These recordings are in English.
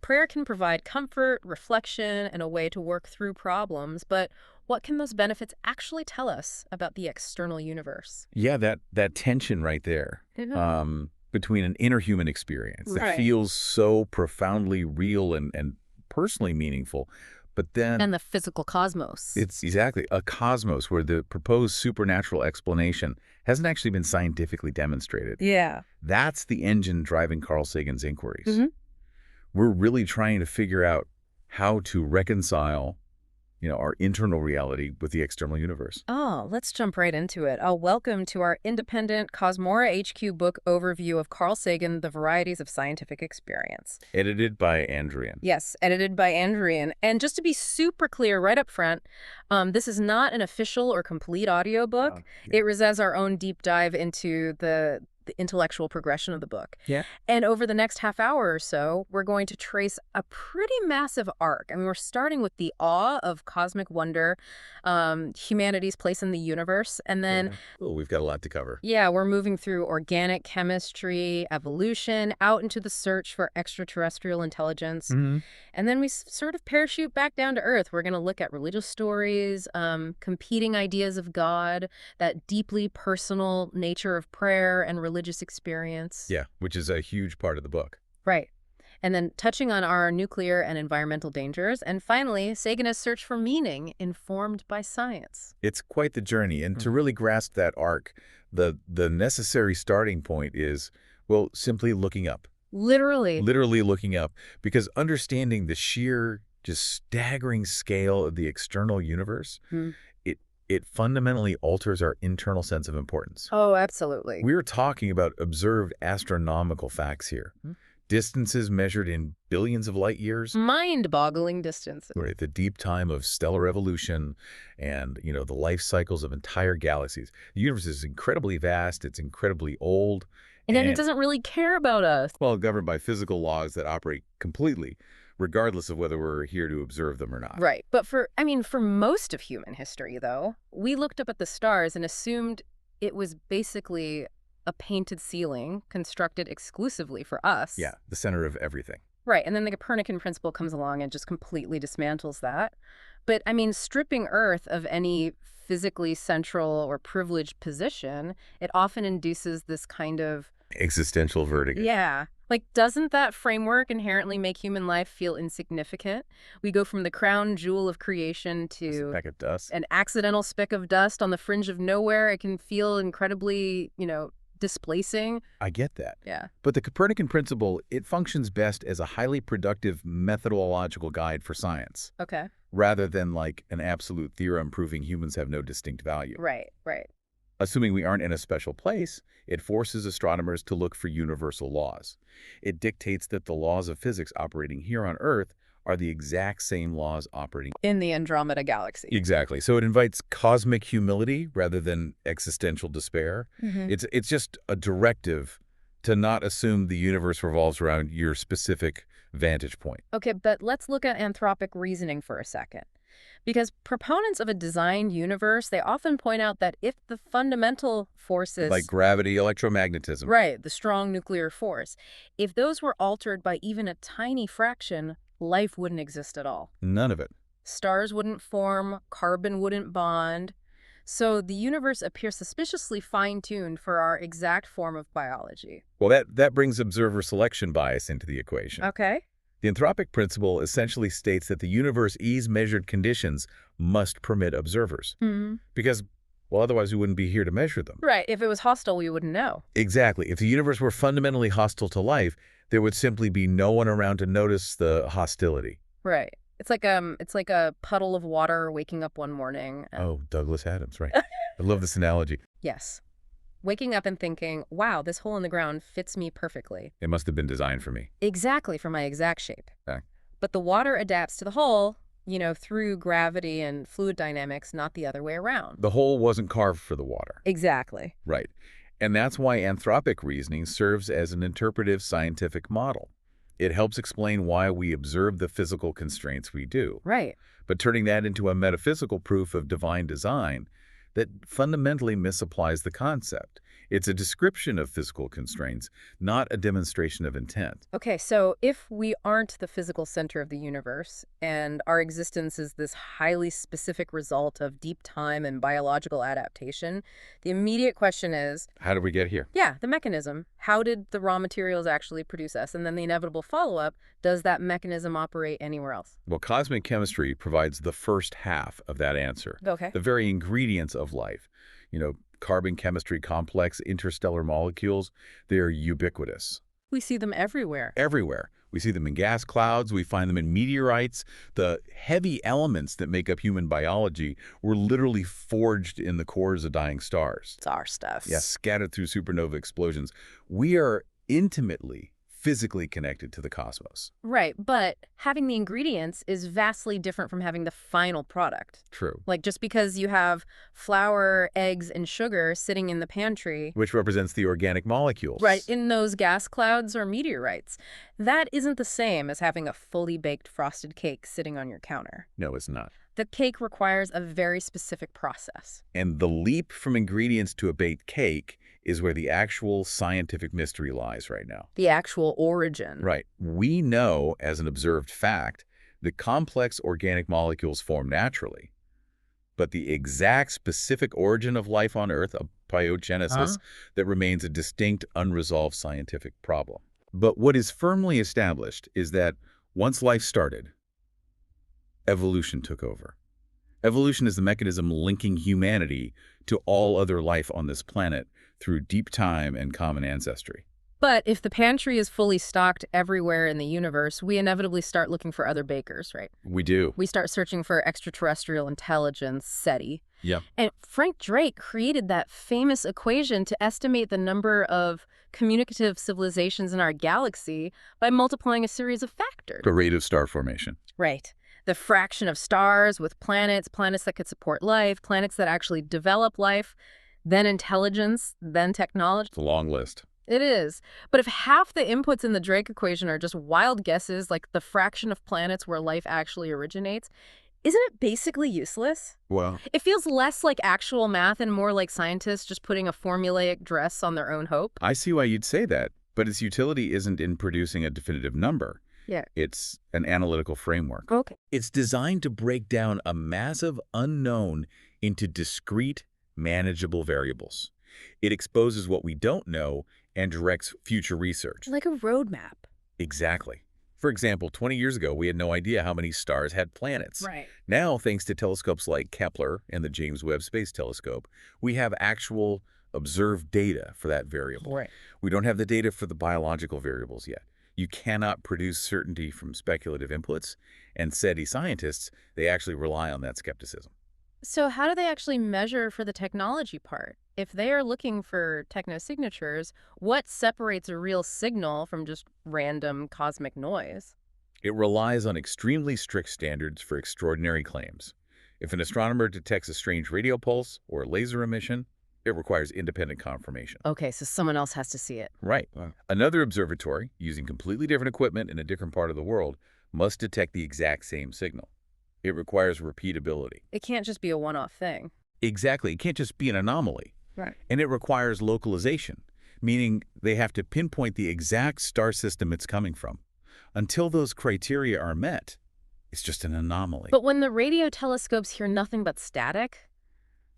prayer can provide comfort, reflection, and a way to work through problems, but what can those benefits actually tell us about the external universe? Yeah, that tension right there between an inner human experience that Right. feels so profoundly real and personally meaningful, but then And the physical cosmos. it's exactly a cosmos where the proposed supernatural explanation hasn't actually been scientifically demonstrated. Yeah. That's the engine driving Carl Sagan's inquiries. Mm-hmm. We're really trying to figure out how to reconcile, our internal reality with the external universe. Oh, let's jump right into it. Welcome to our independent Cosmora HQ book overview of Carl Sagan, The Varieties of Scientific Experience. Edited by Ann Druyan. Yes, edited by Ann Druyan. And just to be super clear right up front, this is not an official or complete audiobook. Yeah. It was as our own deep dive into the intellectual progression of the book. Yeah. And over the next half hour or so, we're going to trace a pretty massive arc. I mean, we're starting with the awe of cosmic wonder, humanity's place in the universe, and then Oh, we've got a lot to cover. yeah, we're moving through organic chemistry, evolution, out into the search for extraterrestrial intelligence. Mm-hmm. And then we sort of parachute back down to Earth. We're going to look at religious stories, competing ideas of God, that deeply personal nature of prayer and religious experience. Yeah, which is a huge part of the book. Right. And then touching on our nuclear and environmental dangers. And finally, Sagan's search for meaning informed by science. It's quite the journey, and to really grasp that arc, the necessary starting point is, well, simply looking up. Literally. Literally looking up, because understanding the sheer, just staggering scale of the external universe, it fundamentally alters our internal sense of importance. Oh, absolutely. We're talking about observed astronomical facts here. Distances measured in billions of light years. Mind-boggling distances. Right, the deep time of stellar evolution and, the life cycles of entire galaxies. The universe is incredibly vast. It's incredibly old. And then it doesn't really care about us. Well, governed by physical laws that operate completely, regardless of whether we're here to observe them or not. Right. But for most of human history, though, we looked up at the stars and assumed it was basically a painted ceiling constructed exclusively for us. Yeah, the center of everything. Right. And then the Copernican principle comes along and just completely dismantles that. But, stripping Earth of any physically central or privileged position, it often induces this kind of existential vertigo. Yeah. Like, doesn't that framework inherently make human life feel insignificant? We go from the crown jewel of creation to a speck of dust. An accidental speck of dust on the fringe of nowhere. It can feel incredibly, displacing. I get that. Yeah. But the Copernican principle, it functions best as a highly productive methodological guide for science. Okay. Rather than like an absolute theorem proving humans have no distinct value. Right, right. Assuming we aren't in a special place, it forces astronomers to look for universal laws. It dictates that the laws of physics operating here on Earth are the exact same laws operating in the Andromeda galaxy. Exactly. So it invites cosmic humility rather than existential despair. It's just a directive to not assume the universe revolves around your specific vantage point. Okay, but let's look at anthropic reasoning for a second. Because proponents of a designed universe, they often point out that if the fundamental forces... Like gravity, electromagnetism. Right, the strong nuclear force. If those were altered by even a tiny fraction, life wouldn't exist at all. None of it. Stars wouldn't form, carbon wouldn't bond. So the universe appears suspiciously fine-tuned for our exact form of biology. Well, that brings observer selection bias into the equation. Okay. The anthropic principle essentially states that the universe's measured conditions must permit observers. Because, well, otherwise we wouldn't be here to measure them. Right. If it was hostile, we wouldn't know. Exactly. If the universe were fundamentally hostile to life, there would simply be no one around to notice the hostility. Right. It's like a puddle of water waking up one morning. Oh, Douglas Adams, right. I love this analogy. Yes. Waking up and thinking, wow, this hole in the ground fits me perfectly. It must have been designed for me. Exactly, for my exact shape. Okay. But the water adapts to the hole, through gravity and fluid dynamics, not the other way around. The hole wasn't carved for the water. Exactly. Right. And that's why anthropic reasoning serves as an interpretive scientific model. It helps explain why we observe the physical constraints we do. Right. But turning that into a metaphysical proof of divine design that fundamentally misapplies the concept. It's a description of physical constraints, not a demonstration of intent. Okay, so if we aren't the physical center of the universe and our existence is this highly specific result of deep time and biological adaptation, the immediate question is, How did we get here? yeah, the mechanism. How did the raw materials actually produce us? And then the inevitable follow-up, does that mechanism operate anywhere else? Well, cosmic chemistry provides the first half of that answer. Okay. The very ingredients of life. Carbon chemistry complex, interstellar molecules, they're ubiquitous. We see them everywhere. Everywhere. We see them in gas clouds, we find them in meteorites. The heavy elements that make up human biology were literally forged in the cores of dying stars. It's our stuff. Yes, scattered through supernova explosions. We are intimately, physically connected to the cosmos. Right, but having the ingredients is vastly different from having the final product. True. Like just because you have flour, eggs, and sugar sitting in the pantry, Which represents the organic molecules. right, in those gas clouds or meteorites, that isn't the same as having a fully baked frosted cake sitting on your counter. No, it's not. The cake requires a very specific process. And the leap from ingredients to a baked cake is where the actual scientific mystery lies right now. The actual origin. Right. We know, as an observed fact, that complex organic molecules form naturally. But the exact specific origin of life on Earth, abiogenesis, that remains a distinct, unresolved scientific problem. But what is firmly established is that once life started, evolution took over. Evolution is the mechanism linking humanity to all other life on this planet through deep time and common ancestry. But if the pantry is fully stocked everywhere in the universe, we inevitably start looking for other bakers, right? We do. We start searching for extraterrestrial intelligence, SETI. Yep. And Frank Drake created that famous equation to estimate the number of communicative civilizations in our galaxy by multiplying a series of factors. The rate of star formation. Right. The fraction of stars with planets, planets that could support life, planets that actually develop life, then intelligence, then technology. It's a long list. It is. But if half the inputs in the Drake equation are just wild guesses, like the fraction of planets where life actually originates, isn't it basically useless? Well, It feels less like actual math and more like scientists just putting a formulaic dress on their own hope. I see why you'd say that, but its utility isn't in producing a definitive number. Yeah. It's an analytical framework. Okay. It's designed to break down a massive unknown into discrete, manageable variables. It exposes what we don't know and directs future research. Like a roadmap. Exactly. For example, 20 years ago, we had no idea how many stars had planets. Right. Now, thanks to telescopes like Kepler and the James Webb Space Telescope, we have actual observed data for that variable. Right. We don't have the data for the biological variables yet. You cannot produce certainty from speculative inputs, and SETI scientists, they actually rely on that skepticism. So how do they actually measure for the technology part? If they are looking for technosignatures, what separates a real signal from just random cosmic noise? It relies on extremely strict standards for extraordinary claims. If an astronomer detects a strange radio pulse or a laser emission, it requires independent confirmation. Okay, so someone else has to see it. Right. Another observatory, using completely different equipment in a different part of the world, must detect the exact same signal. It requires repeatability. It can't just be a one-off thing. Exactly. It can't just be an anomaly. Right. And it requires localization, meaning they have to pinpoint the exact star system it's coming from. Until those criteria are met, it's just an anomaly. But when the radio telescopes hear nothing but static,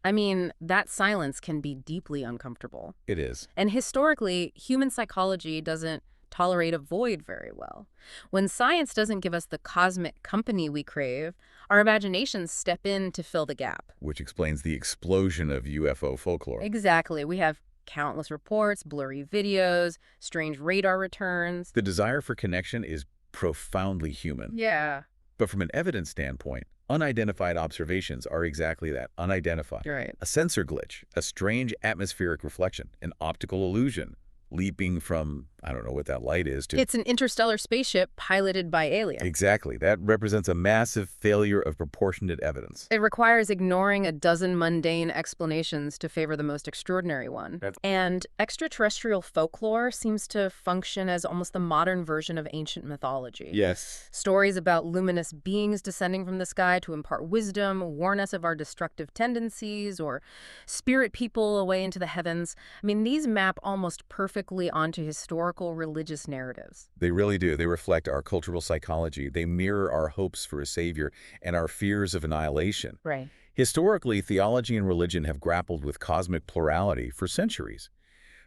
I mean, that silence can be deeply uncomfortable. It is. And historically, human psychology doesn't tolerate a void very well. When science doesn't give us the cosmic company we crave, our imaginations step in to fill the gap. Which explains the explosion of UFO folklore. Exactly. We have countless reports, blurry videos, strange radar returns. The desire for connection is profoundly human. Yeah. But from an evidence standpoint, unidentified observations are exactly that, unidentified. Right. A sensor glitch, a strange atmospheric reflection, an optical illusion, leaping from I don't know what that light is. It's an interstellar spaceship piloted by aliens. Exactly. That represents a massive failure of proportionate evidence. It requires ignoring a dozen mundane explanations to favor the most extraordinary one. And extraterrestrial folklore seems to function as almost the modern version of ancient mythology. Yes. Stories about luminous beings descending from the sky to impart wisdom, warn us of our destructive tendencies, or spirit people away into the heavens. I mean, these map almost perfectly onto historical religious narratives. They really do. They reflect our cultural psychology. They mirror our hopes for a savior and our fears of annihilation. Right. Historically, theology and religion have grappled with cosmic plurality for centuries.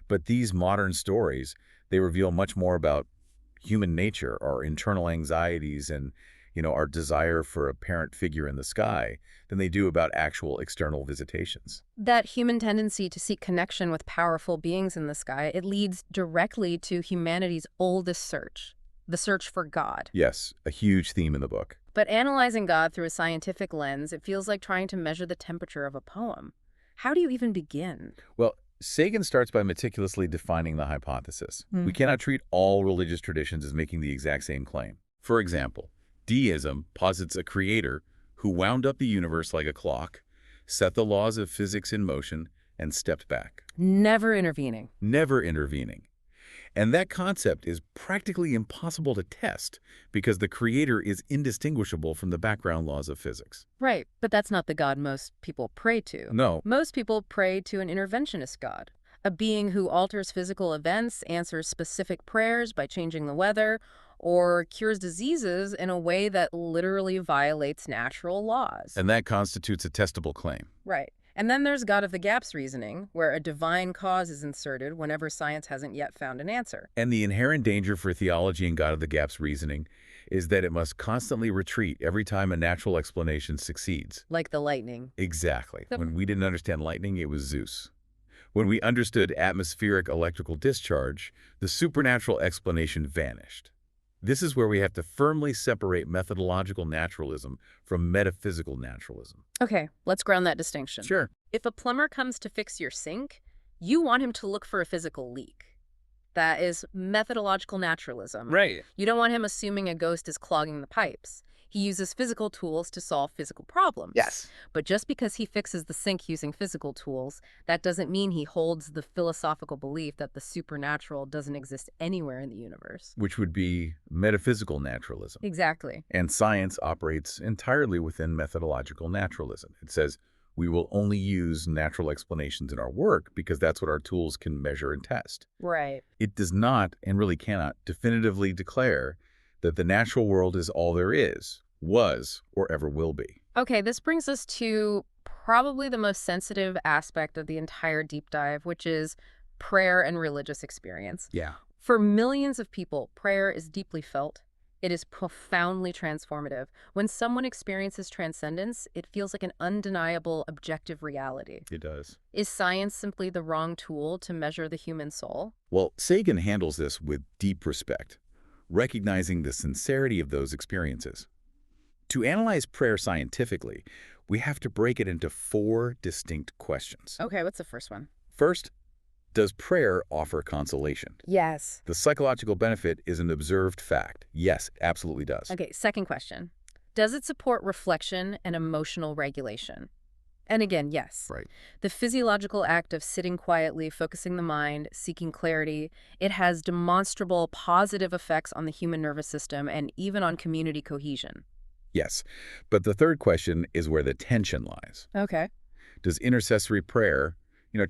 But these modern stories, they reveal much more about human nature, our internal anxieties, and our desire for a parent figure in the sky than they do about actual external visitations. That human tendency to seek connection with powerful beings in the sky, it leads directly to humanity's oldest search, the search for God. Yes, a huge theme in the book. But analyzing God through a scientific lens, it feels like trying to measure the temperature of a poem. How do you even begin? Well, Sagan starts by meticulously defining the hypothesis. We cannot treat all religious traditions as making the exact same claim. For example, deism posits a creator who wound up the universe like a clock, set the laws of physics in motion, and stepped back. Never intervening. Never intervening. And that concept is practically impossible to test because the creator is indistinguishable from the background laws of physics. Right, but that's not the God most people pray to. No. Most people pray to an interventionist God, a being who alters physical events, answers specific prayers by changing the weather, or cures diseases in a way that literally violates natural laws. And that constitutes a testable claim. Right. And then there's God of the gaps reasoning, where a divine cause is inserted whenever science hasn't yet found an answer. And the inherent danger for theology and God of the gaps reasoning is that it must constantly retreat every time a natural explanation succeeds. Like the lightning. Exactly. When we didn't understand lightning, it was Zeus. When we understood atmospheric electrical discharge, the supernatural explanation vanished. This is where we have to firmly separate methodological naturalism from metaphysical naturalism. Okay, let's ground that distinction. Sure. If a plumber comes to fix your sink, you want him to look for a physical leak. That is methodological naturalism. Right. You don't want him assuming a ghost is clogging the pipes. He uses physical tools to solve physical problems. Yes. But just because he fixes the sink using physical tools, that doesn't mean he holds the philosophical belief that the supernatural doesn't exist anywhere in the universe. Which would be metaphysical naturalism. Exactly. And science operates entirely within methodological naturalism. It says we will only use natural explanations in our work because that's what our tools can measure and test. Right. It does not, and really cannot, definitively declare that the natural world is all there is, was, or ever will be. Okay, this brings us to probably the most sensitive aspect of the entire deep dive, which is prayer and religious experience. Yeah. For millions of people, prayer is deeply felt. It is profoundly transformative. When someone experiences transcendence, it feels like an undeniable, objective reality. It does. Is science simply the wrong tool to measure the human soul? Well, Sagan handles this with deep respect, recognizing the sincerity of those experiences. To analyze prayer scientifically, we have to break it into 4 distinct questions. Okay, what's the first one? First, does prayer offer consolation? Yes. The psychological benefit is an observed fact. Yes, it absolutely does. Okay, second question. Does it support reflection and emotional regulation? And again, yes. Right. The physiological act of sitting quietly, focusing the mind, seeking clarity, it has demonstrable positive effects on the human nervous system and even on community cohesion. Yes, but the third question is where the tension lies. Okay. Does intercessory prayer,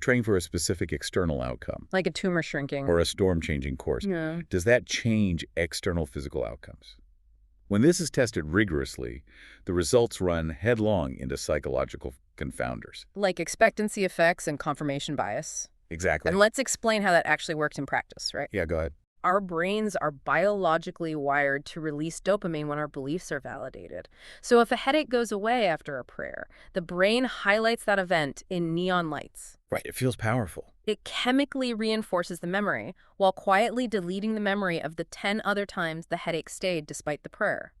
training for a specific external outcome, Like a tumor shrinking. or a storm-changing course, Yeah. does that change external physical outcomes? When this is tested rigorously, the results run headlong into psychological confounders. Like expectancy effects and confirmation bias. Exactly. And let's explain how that actually works in practice, right? Yeah, go ahead. Our brains are biologically wired to release dopamine when our beliefs are validated. So if a headache goes away after a prayer, the brain highlights that event in neon lights. Right, it feels powerful. It chemically reinforces the memory while quietly deleting the memory of the 10 other times the headache stayed despite the prayer.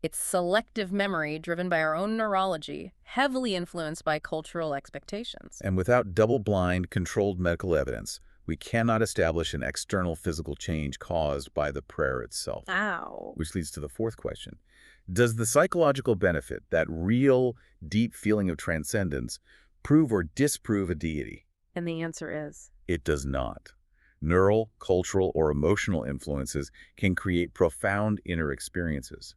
It's selective memory driven by our own neurology, heavily influenced by cultural expectations. And without double-blind, controlled medical evidence, We cannot establish an external physical change caused by the prayer itself. Ow. Which leads to the fourth question. Does the psychological benefit, that real, deep feeling of transcendence, prove or disprove a deity? And the answer is? It does not. Neural, cultural, or emotional influences can create profound inner experiences.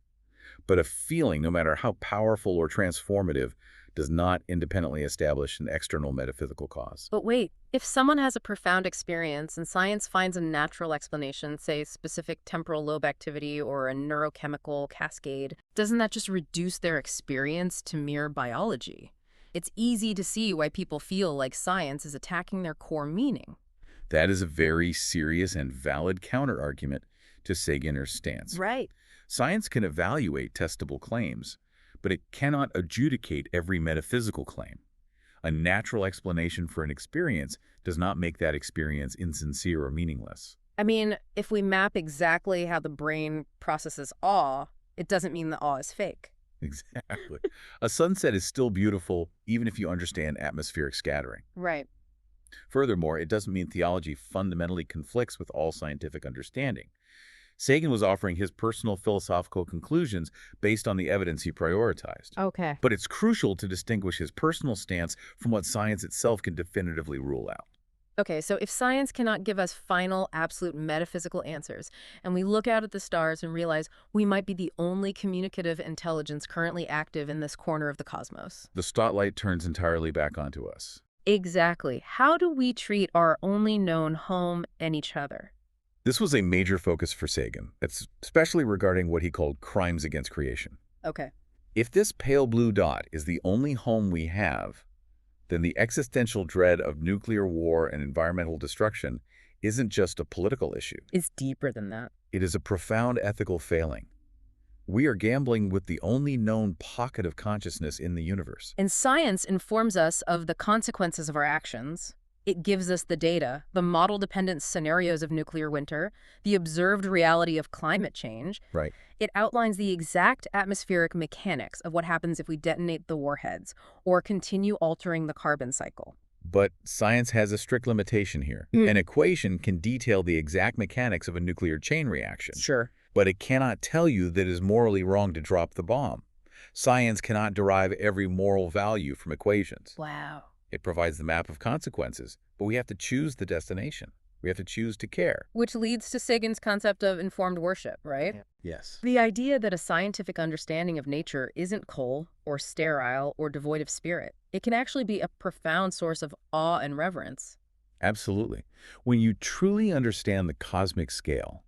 But a feeling, no matter how powerful or transformative, does not independently establish an external metaphysical cause. But wait, if someone has a profound experience and science finds a natural explanation, say specific temporal lobe activity or a neurochemical cascade, doesn't that just reduce their experience to mere biology? It's easy to see why people feel like science is attacking their core meaning. That is a very serious and valid counterargument to Sagan's stance. Right. Science can evaluate testable claims, but it cannot adjudicate every metaphysical claim. A natural explanation for an experience does not make that experience insincere or meaningless. I mean, if we map exactly how the brain processes awe, it doesn't mean the awe is fake. Exactly. A sunset is still beautiful, even if you understand atmospheric scattering. Right. Furthermore, it doesn't mean theology fundamentally conflicts with all scientific understanding. Sagan was offering his personal philosophical conclusions based on the evidence he prioritized. Okay. But it's crucial to distinguish his personal stance from what science itself can definitively rule out. Okay, so if science cannot give us final, absolute metaphysical answers, and we look out at the stars and realize we might be the only communicative intelligence currently active in this corner of the cosmos. The spotlight turns entirely back onto us. Exactly. How do we treat our only known home and each other? This was a major focus for Sagan, especially regarding what he called crimes against creation. Okay. If this pale blue dot is the only home we have, then the existential dread of nuclear war and environmental destruction isn't just a political issue. It's deeper than that. It is a profound ethical failing. We are gambling with the only known pocket of consciousness in the universe. And science informs us of the consequences of our actions. It gives us the data, the model-dependent scenarios of nuclear winter, the observed reality of climate change. Right. It outlines the exact atmospheric mechanics of what happens if we detonate the warheads or continue altering the carbon cycle. But science has a strict limitation here. An equation can detail the exact mechanics of a nuclear chain reaction. Sure. But it cannot tell you that it is morally wrong to drop the bomb. Science cannot derive every moral value from equations. Wow. It provides the map of consequences, but we have to choose the destination. We have to choose to care. Which leads to Sagan's concept of informed worship, right? Yes. The idea that a scientific understanding of nature isn't cold or sterile or devoid of spirit. It can actually be a profound source of awe and reverence. Absolutely. When you truly understand the cosmic scale,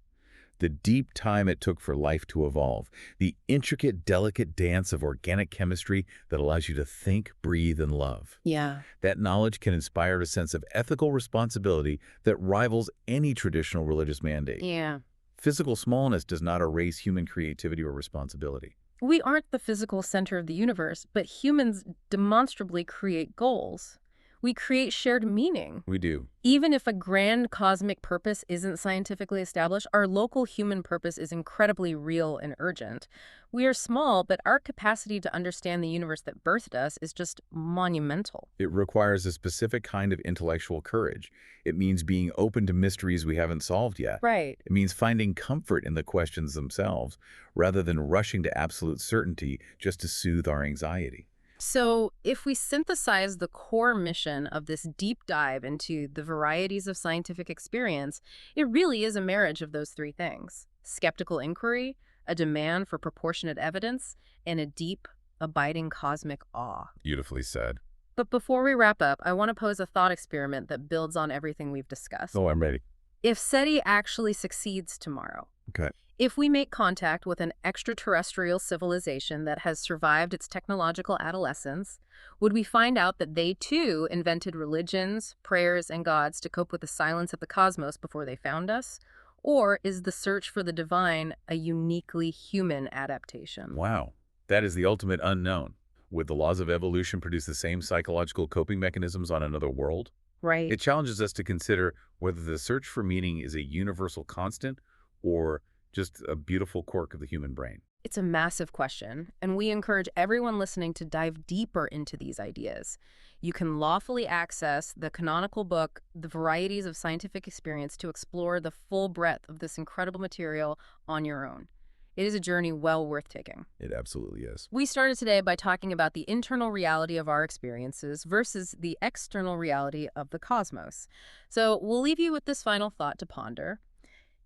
the deep time it took for life to evolve, the intricate, delicate dance of organic chemistry that allows you to think, breathe, and love. Yeah. That knowledge can inspire a sense of ethical responsibility that rivals any traditional religious mandate. Yeah. Physical smallness does not erase human creativity or responsibility. We aren't the physical center of the universe, but humans demonstrably create goals. We create shared meaning. We do. Even if a grand cosmic purpose isn't scientifically established, our local human purpose is incredibly real and urgent. We are small, but our capacity to understand the universe that birthed us is just monumental. It requires a specific kind of intellectual courage. It means being open to mysteries we haven't solved yet. Right. It means finding comfort in the questions themselves, rather than rushing to absolute certainty just to soothe our anxiety. So if we synthesize the core mission of this deep dive into the varieties of scientific experience, it really is a marriage of those three things: skeptical inquiry, a demand for proportionate evidence, and a deep, abiding cosmic awe. Beautifully said. But before we wrap up, I want to pose a thought experiment that builds on everything we've discussed. Oh, I'm ready. If SETI actually succeeds tomorrow, Okay. if we make contact with an extraterrestrial civilization that has survived its technological adolescence, would we find out that they too invented religions, prayers, and gods to cope with the silence of the cosmos before they found us? Or is the search for the divine a uniquely human adaptation? Wow. That is the ultimate unknown. Would the laws of evolution produce the same psychological coping mechanisms on another world? Right. It challenges us to consider whether the search for meaning is a universal constant or just a beautiful quirk of the human brain. It's a massive question, and we encourage everyone listening to dive deeper into these ideas. You can lawfully access the canonical book, The Varieties of Scientific Experience, to explore the full breadth of this incredible material on your own. It is a journey well worth taking. It absolutely is. We started today by talking about the internal reality of our experiences versus the external reality of the cosmos. So we'll leave you with this final thought to ponder.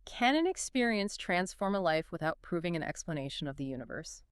Can an experience transform a life without proving an explanation of the universe?